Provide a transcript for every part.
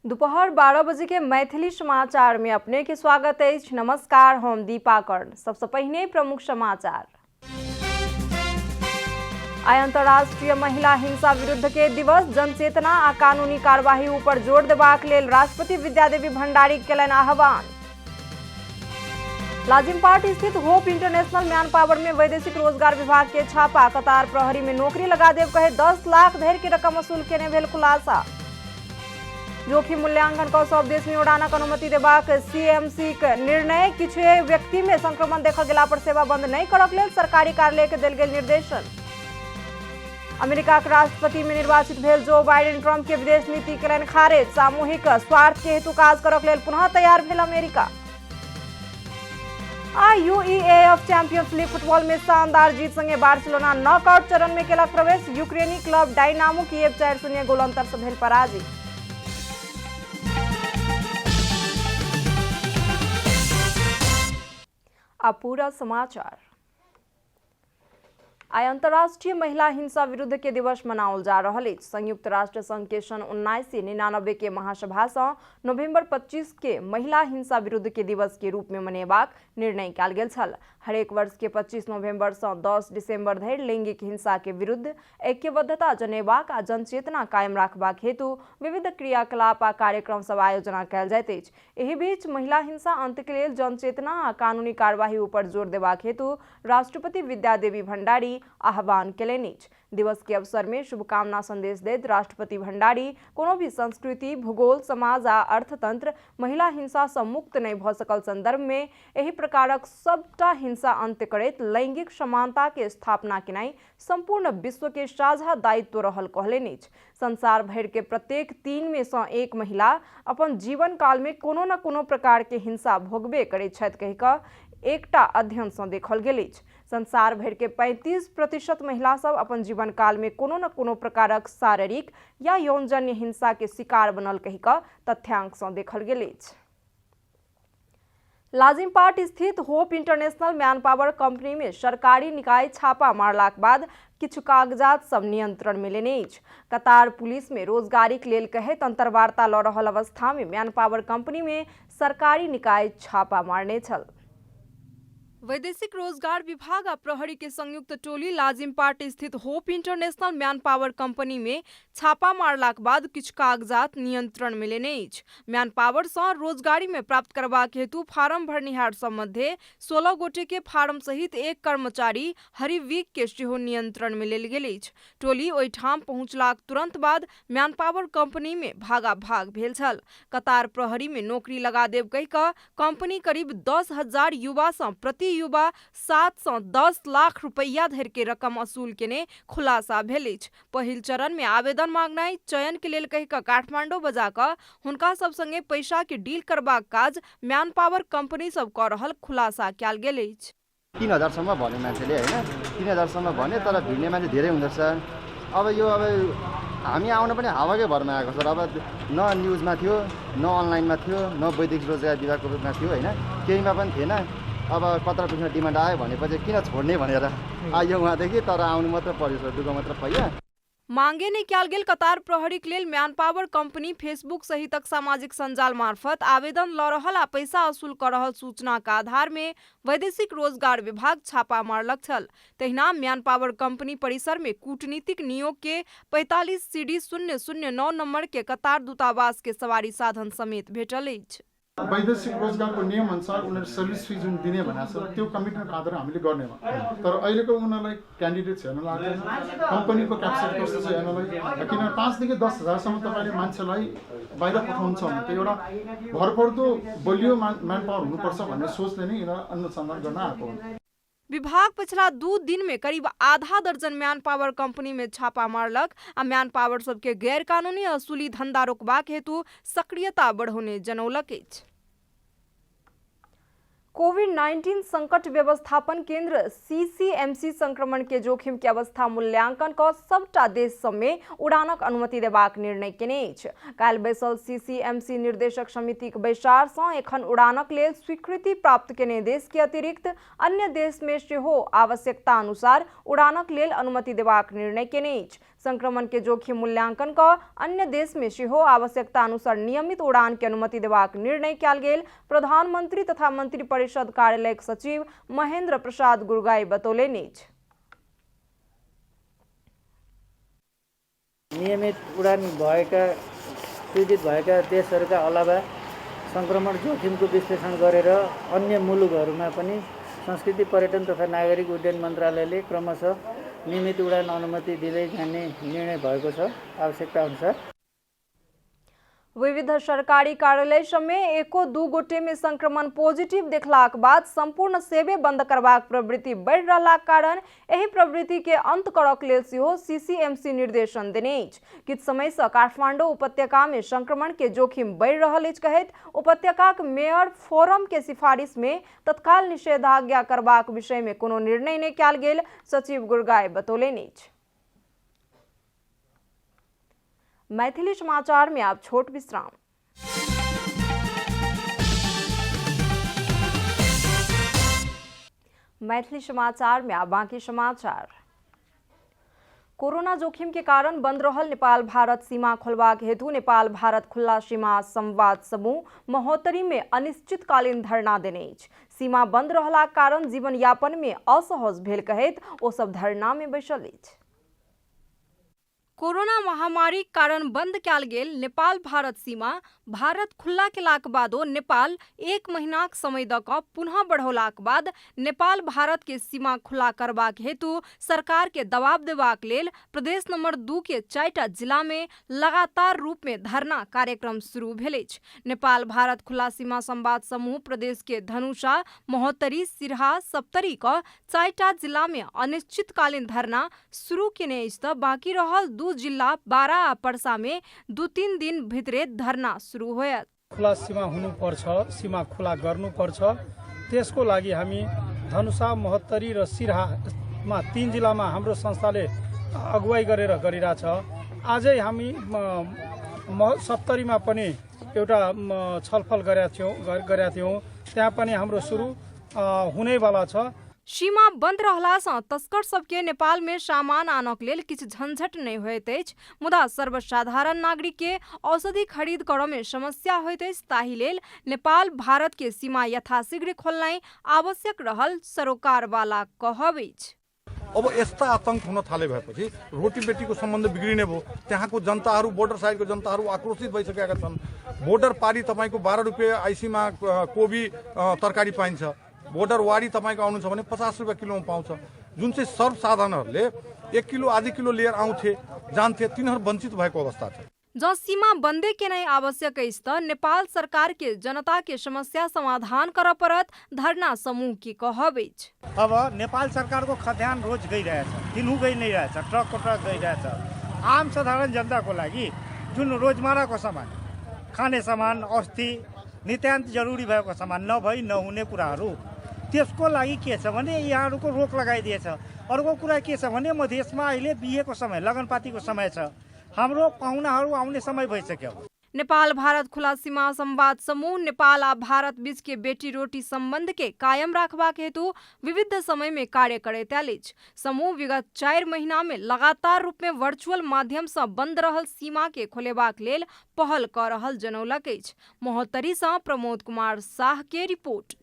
दोपहर 12 बजे के मैथिली समाचार में अपने के स्वागत है। नमस्कार, हम दीपा कर्ण। सबसे पहले प्रमुख समाचार। आइ अंतर्राष्ट्रीय महिला हिंसा विरुद्ध के दिवस, जनचेतना आ कानूनी कार्यवाही ऊपर जोर देबाक लेल राष्ट्रपति विद्यादेवी भंडारी केलनि आह्वान। लाजिमपाट स्थित होप इंटरनेशनल मैन पावर में वैदेशिक रोजगार विभाग के छापा, कतार प्रहरी में नौकरी लगा देव कहे 10 लाख धरि के रकम वसूल केने भेल खुलासा। जोखिम मूल्यांकन क सब देश में उड़ानक अनुमति देबाक सीएमसी के निर्णय, किछु व्यक्ति में संक्रमण देखल गेला पर सेवा बंद नहीं करक लेल सरकारी कार्यालय के देल गेल निर्देशन। अमेरिका के राष्ट्रपति में निर्वाचित भेल जो बाइडेन ट्रंप के विदेश नीति केलनि खारिज, सामूहिक स्वार्थ के हेतु काज करक लेल पुनः तैयार भेल अमेरिका। यूईएएफ चैंपियंस लीग फुटबॉल में शानदार जीत संगे बार्सिलोना नॉकआउट चरण में केलक प्रवेश, यूक्रेनी क्लब डायनामो कीव 4-0 गोल अंतर से भेल पराजित। अब पूरा समाचार। आइ अंतर्राष्ट्रीय महिला हिंसा विरुद्ध के दिवस मनाओल जा रहा है। संयुक्त राष्ट्र संघ के सन 1999 के महासभा से नवंबर 25 के महिला हिंसा विरुद्ध के दिवस के रूप में मनेबाक निर्णय कयल गेल छल। हरेक वर्ष के 25 नवंबर से 10 दिसंबर धरि लैंगिक हिंसा के विरुद्ध ऐक्यबद्धता जनेबाक आ जनचेतना कायम रखबाक हेतु विविध क्रियाकलाप आ कार्यक्रम सब आयोजना कयल जाइत अछि। एहि बीच महिला हिंसा अंत के लेल जनचेतना आ कानूनी कार्यवाही ऊपर जोर देबाक हेतु राष्ट्रपति विद्यादेवी भंडारी आह्वान केलनि अछि। दिवस के अवसर में शुभकामना संदेश दैत राष्ट्रपति भंडारी कोनो भी संस्कृति, भूगोल, समाज आ अर्थतंत्र महिला हिंसा से मुक्त नहीं भ सकल संदर्भ में एहि प्रकारक सबटा हिंसा अंत करैत लैंगिक समानता के स्थापना केनाई संपूर्ण विश्व के साझा दायित्व रहल कहलनि अछि। संसार भर के प्रत्येक 3 में से 1 महिला अपन जीवन काल में कोनो न कोनो प्रकार के हिंसा भोगबे करैत छथि कहि कऽ एकटा अध्ययन से देखल गेल अछि। संसार भर के 35% महिला सब अपन जीवन काल में कोनो न कोनो प्रकारक शारीरिक या यौनजन्य हिंसा के शिकार बनल कहि कऽ तथ्यांक से देखल गेल अछि। लाजिमपाट स्थित hope international man power company में सरकारी निकाय छापा मारलाक बाद किछु कागजात सब नियंत्रण में लेने अछि। कतार पुलिस में रोजगारी के लेल कहैत अंतर्वार्ता लऽ रहल अवस्था में मैन पावर कंपनी में सरकारी निकाय छापा मारने छल। वैदेशिक रोजगार विभाग आ प्रहरी के संयुक्त टोली लाजिमपाट स्थित hope international man power company में छापा मारलाक बाद किछु कागजात नियंत्रण में लेने अछि। मैन पावर से रोजगारी में प्राप्त करबाक हेतु फार्म भरनिहार सब मध्य 16 गोटे के फार्म सहित 1 कर्मचारी हरिवीक के सेहो नियंत्रण में लेल गेल अछि। टोली ओहिठाम पहुंचलाक तुरंत बाद मैन पावर कंपनी में भागाभाग भेल छल। कतार प्रहरी में नौकरी लगा देब कहि कऽ कंपनी करीब 10,000 युवा से प्रति युवा 7 से 10 लाख रुपया धरि के रकम वसूल केने खुलासा भेल अछि। पहिल चरण में आवेदन मांगनाई, चयन के लेल कहि कऽ काठमांडू बजा कऽ हुनका सब संगे पैसा के डील करबाक काज मैन पावर कंपनी सब कऽ रहल खुलासा कयल गेल अछि। 3,000 सम्म भन्यो मान्छेले हैन, 3,000 सम्म भन्यो तर भिड्ने मान्छे धेरै हुँदछ। अब हामी आउन पनि हावाकै भरमा आएको छ। अब न न्युजमा थियो, न अनलाइनमा थियो, न वैदेशिक रोजगार विभागको रूपमा थियो हैन, केहीमा पनि थिएन। अब पत्र पुग्न डिमान्ड आयो भनेपछि किन छोड्ने भनेर आयो उहाँदेखि, तर आउनु मात्र पर्यो, दुःख मात्र पाइयो। मांगे ने कयल गेल कतार प्रहरी के लेल मैन पावर कंपनी फेसबुक सहितक सामाजिक संजाल मार्फत आवेदन लऽ रहल आ पैसा वसूल कऽ रहल सूचना के आधार में वैदेशिक रोजगार विभाग छापा मारलक छल। तहिना मैन पावर कंपनी परिसर में कूटनीतिक नियोग के 45 CD 009 नंबर के कतार दूतावास के सवारी साधन समेत भेटल अछि। वैदेशिक रोजगारको नियम अनुसार उनीहरू सर्भिस फी जुन दिने भनेको छ त्यो कमिटमेन्ट आधारमा हामीले गर्ने हो। तर अहिलेको उनीहरूलाई क्यान्डिडेट्स हेर्न लाग्दैन, कम्पनीको क्यापेसिटी कस्तो छ हेर्नलाई। किन 5 देखि 10,000 सम्म तपाईले मान्छेलाई बाहिर पठाउनुहुन्छ भने त्यो एउटा भरपर्दो बलियो म्यान पावर हुनुपर्छ भन्ने सोचले नै यिनीहरू अनुसन्धान गर्न आएको हो। विभाग पिछला 2 दिन में करीब आधा दर्जन मैन पावर कंपनी में छापा मारलक आ मैन पावर सबके गैर कानूनी असूली धंधा रोकबाक हेतु सक्रियता बढ़ौने जनौलक अछि। कोविड-19 संकट व्यवस्थापन केंद्र सीसीएमसी संक्रमण के जोखिम के अवस्था मूल्यांकन क सबटा देश सब में उड़ानक अनुमति देबाक निर्णय केने अछि। काल्हि बैसल सीसीएमसी निर्देशक समिति के बैसार सँ एखन उड़ानक लेल स्वीकृति प्राप्त केने देश के अतिरिक्त अन्य देश में सेहो आवश्यकता अनुसार उड़ानक लेल अनुमति देबाक निर्णय केने अछि। संक्रमण के जोखिम मूल्यांकन का अन्य देश में सेहो आवश्यकता अनुसार नियमित उड़ान के अनुमति देबाक निर्णय कयल गेल प्रधानमंत्री तथा मंत्री परिषद कार्यालय सचिव महेंद्र प्रसाद गुरगाई बतौलनि। नियमित उडान भएका स्वीकृत भएका देशहरूका अलावा संक्रमण जोखिमको विश्लेषण गरेर अन्य मुलुकहरूमा पनि संस्कृति पर्यटन तथा नागरिक उड्डयन मन्त्रालयले क्रमशः नियमित उडान अनुमति दिँदै जाने निर्णय भएको छ। आवश्यकता अनुसार विविध सरकारी कार्यालय में एको दू गोटे में संक्रमण पॉजिटिव देखलाक बाद संपूर्ण सेवे बंद करबाक प्रवृत्ति बढ़ रहा कारण एही प्रवृत्ति के अंत करक लेल सेहो सीसीएमसी निर्देशन देने अछि। किछ समय से काठमांडू उपत्यका में संक्रमण के जोखिम बढ़ रहा अछि कहैत उपत्यकाक मेयर फोरम के सिफारिश में तत्काल निषेधाज्ञा करबाक विषय में कोनो निर्णय नहीं कयल गेल सचिव गुरगाई बतौलनि। मैथिली समाचार में आप छोट विश्राम। मैथिली समाचार में आप बाकी समाचार। कोरोना जोखिम के कारण बंद रहल नेपाल भारत सीमा खोलबाक हेतु नेपाल भारत खुला सीमा संवाद समूह महोत्तरी में अनिश्चितकालीन धरना देने अछि। सीमा बंद रहला कारण जीवन यापन में असहज भेल कहैत ओ सब धरना में बैसल अछि। कोरोना महामारी कारण बंद कयल गेल नेपाल भारत सीमा भारत खुल्ला केलाक बादो नेपाल 1 महीनाक समय द क पुनः बढ़ौलाक बाद नेपाल भारत के सीमा खुला करबाक हेतु सरकार के दबाव देबाक लेल प्रदेश नंबर 2 के 4टा जिला में लगातार रूप में धरना कार्यक्रम शुरू भेल अछि। नेपाल भारत खुला सीमा संवाद समूह प्रदेश के धनुषा महोत्तरी सिरहा सप्तरी क 4टा जिला में अनिश्चितकालीन धरना शुरू केने अछि त बाँकी रहल 2 जिल्ला बारा आ पर्सा में 2-3 दिन भित्रे धरना शुरू होयत। खुला सीमा हुनुपर्छ, सीमा खुला गर्नुपर्छ। त्यसको लागि हामी धनुषा महोत्तरी र सिरहामा 3 जिल्लामा हाम्रो संस्थाले अगुवाई गरेर गरिरहेछ। आजै हामी सप्तरीमा पनि एउटा छलफल गरेका थियौं, त्यहाँ पनि हाम्रो सुरु हुनेवाला छ। सीमा बंद रहला सँ तस्कर सबके नेपाल में सामान आनक लेल किछ झंझट नहीं होइत अछि, मुदा सर्वसाधारण नागरिक के औषधि खरीद करऽ में समस्या होइत अछि। ताहि लेल नेपाल भारत के सीमा यथाशीघ्र खोलनाइ आवश्यक रहल सरोकार वाला कहब अछि। अब यस्ता आतंक हुन थाले भएपछि रोटी बेटीको सम्बन्ध बिग्रिने भयो। त्यहाँको जनताहरू बोर्डर साइडको जनताहरू आक्रोशित भइसकेका छन्। बोर्डर पारी तपाईको 12 रुपैयाँ आइसीमा कोबी तरकारी पाइन्छ। बोर्डर वारी तपाईको आउनु छ भने 50 रुपैयाँ किलोमा पाउँछ। जुन चाहिँ सर्वसाधारणहरूले 1 किलो आधी किलो लिएर आउँथे जान्थे, तिनीहरू वञ्चित भएको अवस्था छ। जब सीमा बंदे के नहीं आवश्यक अछि त नेपाल सरकार के जनता के समस्या समाधान कर परत धरना समूह की कहब अछि। अब नेपाल सरकार को खद्यान रोज गइरहेछ, दिनहु गइ नै रहेछ, ट्रक गइरहेछ। आम साधारण जनता को लागि जुन रोजमर्रा को सामान, खाने सामान, औषधि, नितान्त जरुरी भएको सामान नभई नहुने कुराहरू, त्यसको लागि के छ भने यहाँहरुको रोक लगाइदिएछ। अर्को कुरा के छ भने मधेसमा अहिले बिहेको समय, लगनपातीको समय छ। हाम्रो पाहुनाहरू आउने समय भइसक्यो। नेपाल भारत खुला सीमा संवाद समूह नेपाल आ भारत बीच के बेटी रोटी संबंध के कायम रखबाक हेतु विविध समय में कार्य करैत आयल अछि। समूह विगत 4 महीना में लगातार रूप में वर्चुअल माध्यम से बंद रहल सीमा के खोलेबाक लेल पहल क रहल जनौलक अछि। महोत्तरी से प्रमोद कुमार शाह के रिपोर्ट।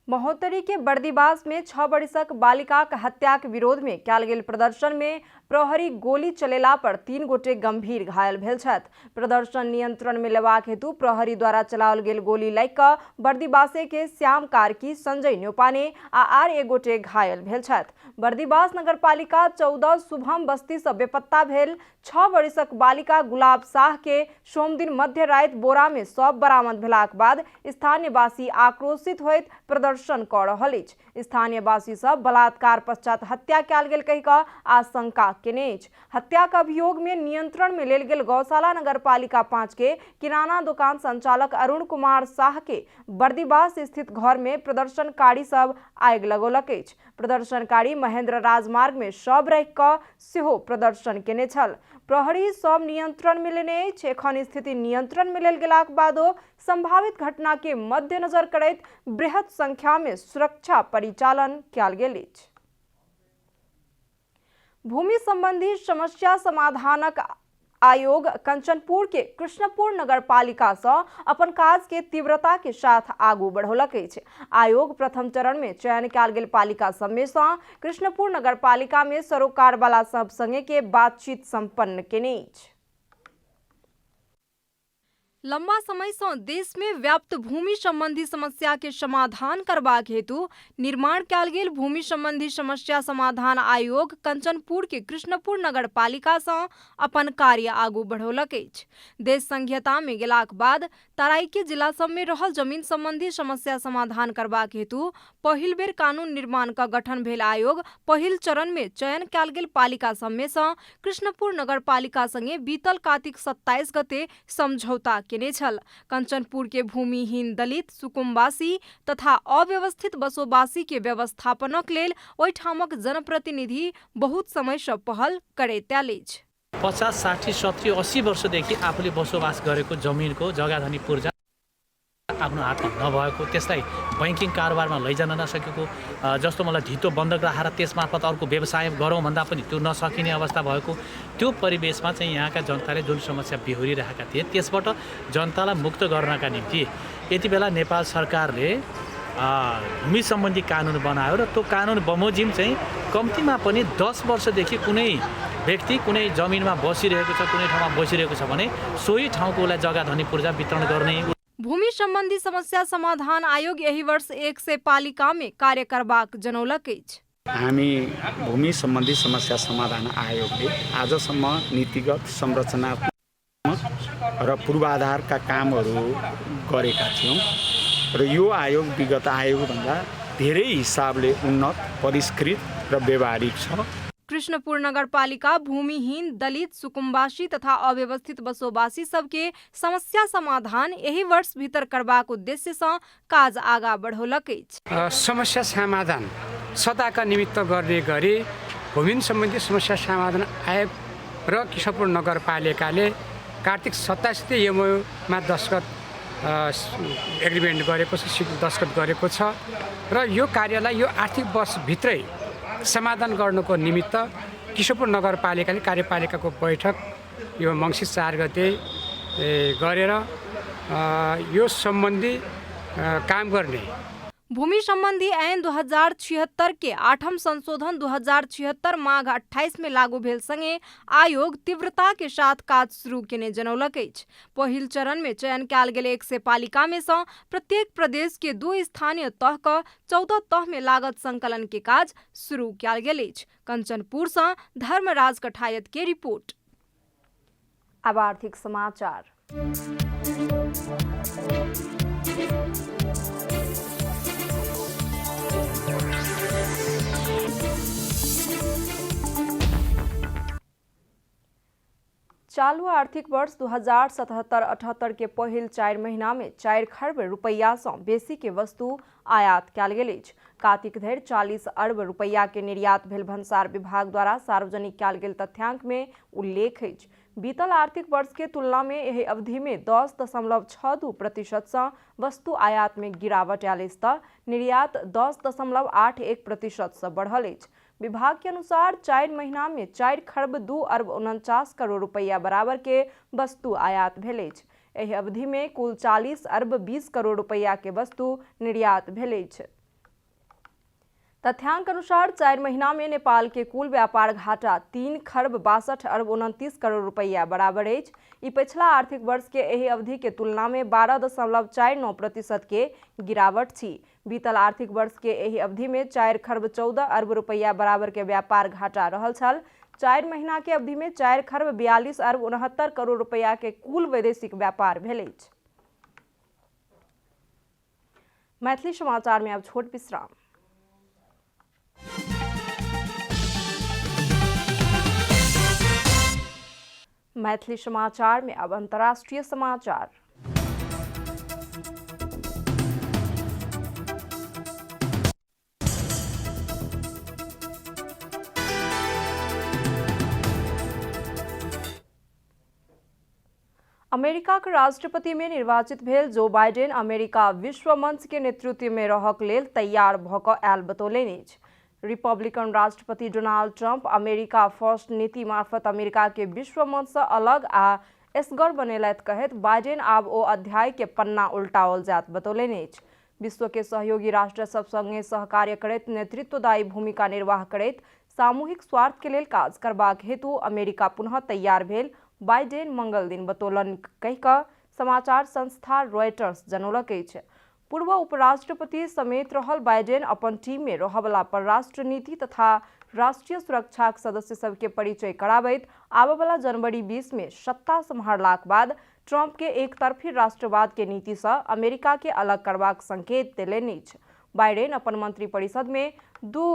महोत्तरी के बर्दीबास में 6 वर्षक बालिका के हत्या के विरोध में कयल गेल प्रदर्शन में प्रहरी गोली चलेला पर 3 गोटे गंभीर घायल भेल छथि। प्रदर्शन नियंत्रण में लेबाक हेतु प्रहरी द्वारा चलाओल गेल गोली लागि क बर्दीबासे के श्याम कार्की, संजय न्योपाने आ आर 1 गोटे घायल भेल छथि। बर्दीबास नगरपालिका 14 शुभम बस्ती से बेपत्ता भेल 6 वर्षक बालिका गुलाब शाह के सोमदिन मध्य राति बोरा में शव बरामद भेलाक बाद स्थानीयवासी आक्रोशित होइत प्रदर्शन क रहल अछि। स्थानीयवासी सब बलात्कार पश्चात हत्या कयल गेल कहि क आशंका केने अछि। हत्या के अभियोग में नियंत्रण में लेल गेल गौशाला नगरपालिका 5 के किराना दुकान संचालक अरुण कुमार शाह के बर्दीबास स्थित घर में प्रदर्शनकारी सब आगि लगौलक अछि। प्रदर्शनकारी महेंद्र राजमार्ग में शव राखि क सेहो प्रदर्शन केने छल। प्रहरी सब नियंत्रण में लेने अछि। एखन स्थिति नियंत्रण में लेल गेलाक बादो संभावित घटना के मद्देनजर करैत बृहत संख्या में सुरक्षा परिचालन कयल गेल अछि। भूमि संबंधी समस्या समाधानक आयोग कंचनपुर के कृष्णपुर नगरपालिका से अपन काज के तीव्रता के साथ आगू बढ़ौलक अछि। आयोग प्रथम चरण में चयन कयल गेल पालिका सब में से कृष्णपुर नगरपालिका में सरोकार वाला सब संगे के बातचीत संपन्न केने अछि। लंबा समय से देश में व्याप्त भूमि संबंधी समस्या के समाधान करबाक हेतु निर्माण कयल गेल भूमि संबंधी समस्या समाधान आयोग कंचनपुर के कृष्णपुर नगरपालिका से अपन कार्य आगू बढ़ौलक अछि। देश संघीयता में गेलाक बाद तराई के जिला सब में रहल जमीन संबंधी समस्या समाधान करबाक हेतु पहिल बेर कानून निर्माण का गठन भेल आयोग पहिल चरण में चयन कयल गेल पालिका सब में से कृष्णपुर नगरपालिका संगे बीतल कार्तिक 27 गते समझौता केने छल। कंचनपुर के भूमिहीन दलित सुकुम्बासी तथा अव्यवस्थित बसोबासी के व्यवस्थापनक लेल ओहिठामक जनप्रतिनिधि बहुत समय से पहल करैत आयल अछि। 50, 60, 70, 80 वर्षदेखि आफूले बसोबास गरेको जमिनको जग्गाधनी पूर्जा आफ्नो हातमा नभएको, त्यसलाई बैंकिङ कारोबारमा लैजान नसकेको, जस्तो मलाई ढितो बन्धक राखेर त्यसमार्फत अर्को व्यवसाय गरौँ भन्दा पनि त्यो नसकिने अवस्था भएको, त्यो परिवेशमा चाहिँ यहाँका जनताले जुन समस्या बिहोरिरहेका थिए त्यसबाट जनतालाई मुक्त गर्नका निम्ति यति बेला नेपाल सरकारले भूमि सम्बन्धी कानुन बनायो र त्यो कानुन बमोजिम चाहिँ कम्तीमा पनि 10 वर्षदेखि कुनै व्यक्ति कुनै जमिनमा बसिरहेको छ, कुनै ठाउँमा बसिरहेको छ भने सोही ठाउँको उसलाई जग्गाधनी पूर्जा वितरण गर्ने। भूमि संबंधी समस्या समाधान आयोग यही वर्ष 100 पालिका में कार्य करबाक जनौलक अछि। हामी भूमि सम्बन्धी समस्या समाधान आयोगले आजसम्म नीतिगत संरचनात्मक र पूर्वाधारका कामहरू गरेका थियौँ र यो आयोग विगत आयोगभन्दा धेरै हिसाबले उन्नत, परिष्कृत र व्यावहारिक छ। कृष्णपुर नगरपालिका भूमिहीन दलित सुकुम्बासी तथा अव्यवस्थित बसोबासी सबके समस्या समाधान यही वर्ष भीतर करबाक उद्देश्य से काज आगा बढ़ौलक अछि। समस्या समाधान सदाका निमित्त गर्ने गरी भूमि सम्बन्धी समस्या समाधान आयोग र कृष्णपुर नगरपालिकाले कार्तिक 27 गते एमओयूमा दस्तखत एग्रिमेन्ट गरेको छ, दस्तखत गरेको छ र यो कार्यलाई यो आर्थिक वर्षभित्रै समाधान गर्नको निमित्त कृष्णपुर नगरपालिकाले कार्यपालिकाको बैठक यो मङ्सिर 4 गते गरेर यो सम्बन्धी काम गर्ने। भूमि संबंधी ऐन 2076 के 8म संशोधन 2076 माघ 28 में लागू भेल संगे आयोग तीव्रता के साथ काज शुरू केने जनौलक अछि। पहिल चरण में चयन कयल गेल 100 पालिका में से प्रत्येक प्रदेश के 2 स्थानीय तह का 14 तह में लागत संकलन के काज शुरू कयल गेल अछि। कंचनपुर से धर्मराज कठायत के रिपोर्ट। अब आर्थिक समाचार। चालू आर्थिक वर्ष 2077-78 के पहिल 4 महीना में 4 खरब रुपैया से बेसी के वस्तु आयात कयल गेल अछि। कार्तिक धरि 40 अरब रुपैया के निर्यात भेल भंसार विभाग द्वारा सार्वजनिक कयल गेल तथ्यांक में उल्लेख अछि। बीतल आर्थिक वर्ष के तुलना में यही अवधि में 10.62% से वस्तु आयात में गिरावट आयल अछि तऽ निर्यात 10.81% से बढ़ल अछि। विभाग के अनुसार 4 महीना में 4 खरब 2 अरब 49 करोड़ रुपया बराबर के वस्तु आयात भेल अछि। एहि अवधि में कुल 40 अरब 20 करोड़ रुपया के वस्तु निर्यात भेल अछि। तथ्यांक अनुसार 4 महीना में नेपाल के कुल व्यापार घाटा 3 खरब 62 अरब 29 करोड़ रुपया बराबर अछि। ई पिछला आर्थिक वर्ष के एही अवधि के तुलना में 12.49% के गिरावट छी। बीतल आर्थिक वर्ष के एही अवधि में 4 खरब 14 अरब रुपया बराबर के व्यापार घाटा रहल छल। 4 महीना के अवधि में 4 खरब 42 अरब 69 करोड़ रुपया के कुल वैदेशिक व्यापार भेल अछि। मैथिली समाचार में अब छोट विश्राम। मैथिली समाचार में अब अंतर्राष्ट्रीय समाचार। अमेरिका के राष्ट्रपति में निर्वाचित भेल जो बाइडेन अमेरिका विश्व मंच के नेतृत्व में रहक लेल तैयार भ क आयल बतौलनि अछि। रिपब्लिकन राष्ट्रपति डोनाल्ड ट्रम्प अमेरिका फर्स्ट नीति मार्फत अमेरिका के विश्व मंच से अलग आ एसगर बनेलैत कहत बाइडेन आब ओ अध्याय के पन्ना उल्टाओल जात बतौलनि। विश्व के सहयोगी राष्ट्र सब संगे सहकार्य करैत नेतृत्वदायी भूमिका निर्वाह करैत सामूहिक स्वार्थ के लेल काज करबाक हेतु अमेरिका पुनः तैयार भेल बाइडेन मंगल दिन बतौलन कहिकऽ समाचार संस्था रॉयटर्स जनौलक अछि। पूर्व उपराष्ट्रपति समेत रहल बाइडेन अपन टीम में रहबला परराष्ट्र नीति तथा राष्ट्रीय सुरक्षा सदस्य सबके परिचय कराबैत आबयवला जनवरी 20 में सत्ता संभारलाक बाद ट्रम्प के एक तरफी राष्ट्रवाद के नीति से अमेरिका के अलग करबाक संकेत देलनि। बाइडेन अपन मंत्री परिषद में 2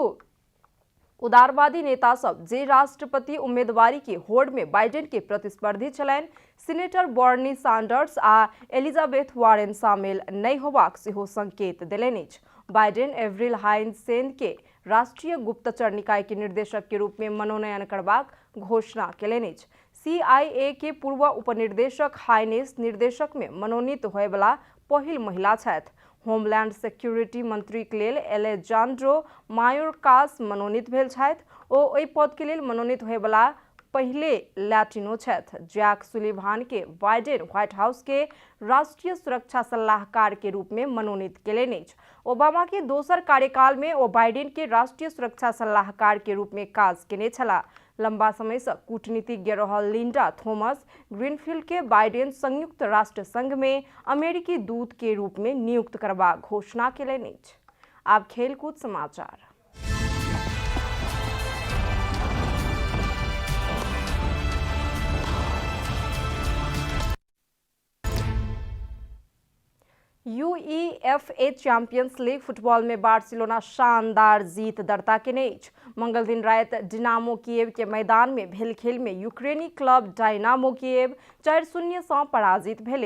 उदारवादी नेता सब जे राष्ट्रपति उम्मीदवारी के होड़ में बाइडेन के प्रतिस्पर्धी छलनि सीनेटर बर्नी सैंडर्स आ एलिजाबेथ वारेन शामिल नहीं होबाक सेहो संकेत देलनि। बाइडेन एवरिल हाइन्सेन के राष्ट्रीय गुप्तचर निकाय के निर्देशक के रूप में मनोनयन करबाक घोषणा केलनि। CIA के पूर्व उपनिर्देशक हाइनेस निर्देशक में मनोनीत होयवला पहिल महिला छथि। होमलैंड सिक्योरिटी मंत्री के लेल एलेजांड्रो मायोर्कास मनोनीत भेल छथि। ओ ओहि पद के लेल मनोनीत होयवला पहले लैटिनो छथि। जैक सुलिवान के बाइडेन व्हाइट हाउस के राष्ट्रीय सुरक्षा सलाहकार के रूप में मनोनीत केलनि। ओबामा के दोसर कार्यकाल में ओ बाइडेन के राष्ट्रीय सुरक्षा सलाहकार के रूप में काज केने छला। लंबा समय से कूटनीतिज्ञ रहल लिंडा थॉमस ग्रीनफील्ड के बाइडेन संयुक्त राष्ट्र संघ में अमेरिकी दूत के रूप में नियुक्त करबा घोषणा केलनि। आब खेलकूद समाचार। UEFA चैंपियंस लीग फुटबॉल में बार्सिलोना शानदार जीत दर्ता केने। मंगल दिन रात डिनामो कीव के मैदान में भेल खेल में यूक्रेनी क्लब डायनामो कीव 4-0 से पराजित भेल।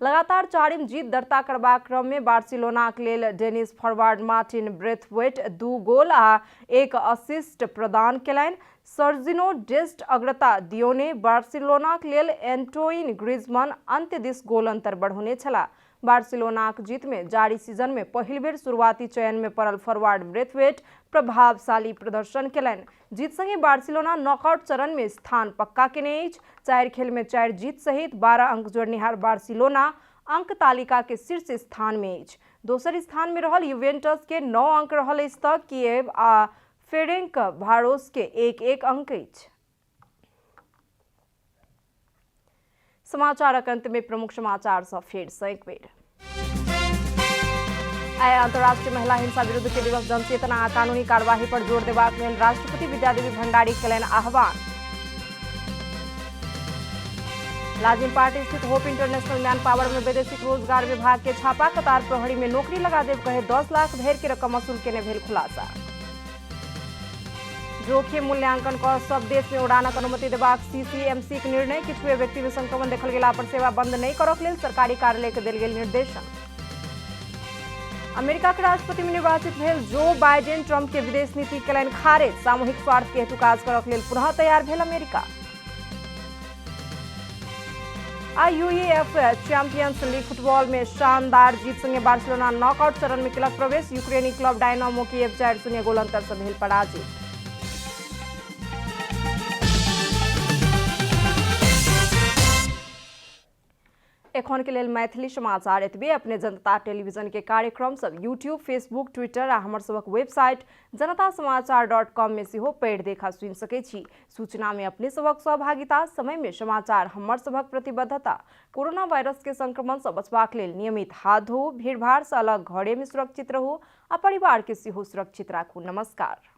लगातार 4म जीत दर्ता करबाक क्रम में बार्सिलोना के लेल डेनिश फॉरवर्ड मार्टिन ब्रेथवेट 2 गोल आ 1 असिस्ट प्रदान केलनि। सर्जिनो डेस्ट अग्रता दियोने बार्सिलोना के लेल एंटोइन ग्रीजमान अंत्य दिस गोल अंतर बढ़ौने छला। बार्सिलोना के जीत में जारी सीजन में पहिल बेर शुरुआती चयन में पड़ल फॉरवर्ड ब्रेथवेट प्रभावशाली प्रदर्शन केलनि। जीत संगे बार्सिलोना नॉकआउट चरण में स्थान पक्का केने अछि। 4 खेल में 4 जीत सहित 12 अंक जोड़निहार बार्सिलोना अंक तालिका के शीर्ष स्थान में अछि। दोसर स्थान में रहल यूवेंटस के 9 अंक रहल अछि तऽ कीव आ फेरेंक भारोस के 1-1 अंक अछि। समाचारक अंत में प्रमुख समाचार से फेर से एक बेर। आइ अंतर्राष्ट्रीय महिला हिंसा विरुद्ध के दिवस जनचेतना आ कानूनी कार्यवाही पर जोर देबाक लेल राष्ट्रपति विद्यादेवी भंडारी केलनि आह्वान। लाजिमपाट स्थित होप इंटरनेशनल मैन पावर में वैदेशिक रोजगार विभाग के छापा। कतार प्रहरी में नौकरी लगा देव कहे 10 लाख भेर के रकम वसूल केने भेल खुलासा। जोखिम मूल्यांकन कर सब देश में उड़ानक अनुमति देबाक CCMC के निर्णय। किछु व्यक्ति में संक्रमण देखल गेला पर सेवा बंद नहीं करक लेल सरकारी कार्यालय के देल गेल निर्देशन। अमेरिका के राष्ट्रपति में निर्वाचित भेल जो बाइडेन ट्रम्प के विदेश नीति केलनि खारिज। सामूहिक स्वार्थ के हेतु काज करक लेल पुनः तैयार भेल America. UEFA champions league football में शानदार जीत संगे बार्सिलोना नॉकआउट चरण में केलक प्रवेश। यूक्रेनी क्लब डायनामो कीव 4-0 गोल अंतर से भेल पराजित। एखन के लेल मैथिली समाचार एतबे। अपने जनता टेलीविजन के कार्यक्रम सब यूट्यूब, फेसबुक, ट्विटर आ हमर सबक वेबसाइट जनतासमाचार.com में सेहो पढ़ि देखा सुनि सकै छी। सूचना में अपने सबक सहभागिता, समय में समाचार हमर सबक प्रतिबद्धता। कोरोना वायरस के संक्रमण से बचबाक लेल नियमित हाथ धोऊ, भीड़ भाड़ से अलग घरे में सुरक्षित रहू आ परिवार के सेहो सुरक्षित राखू। नमस्कार।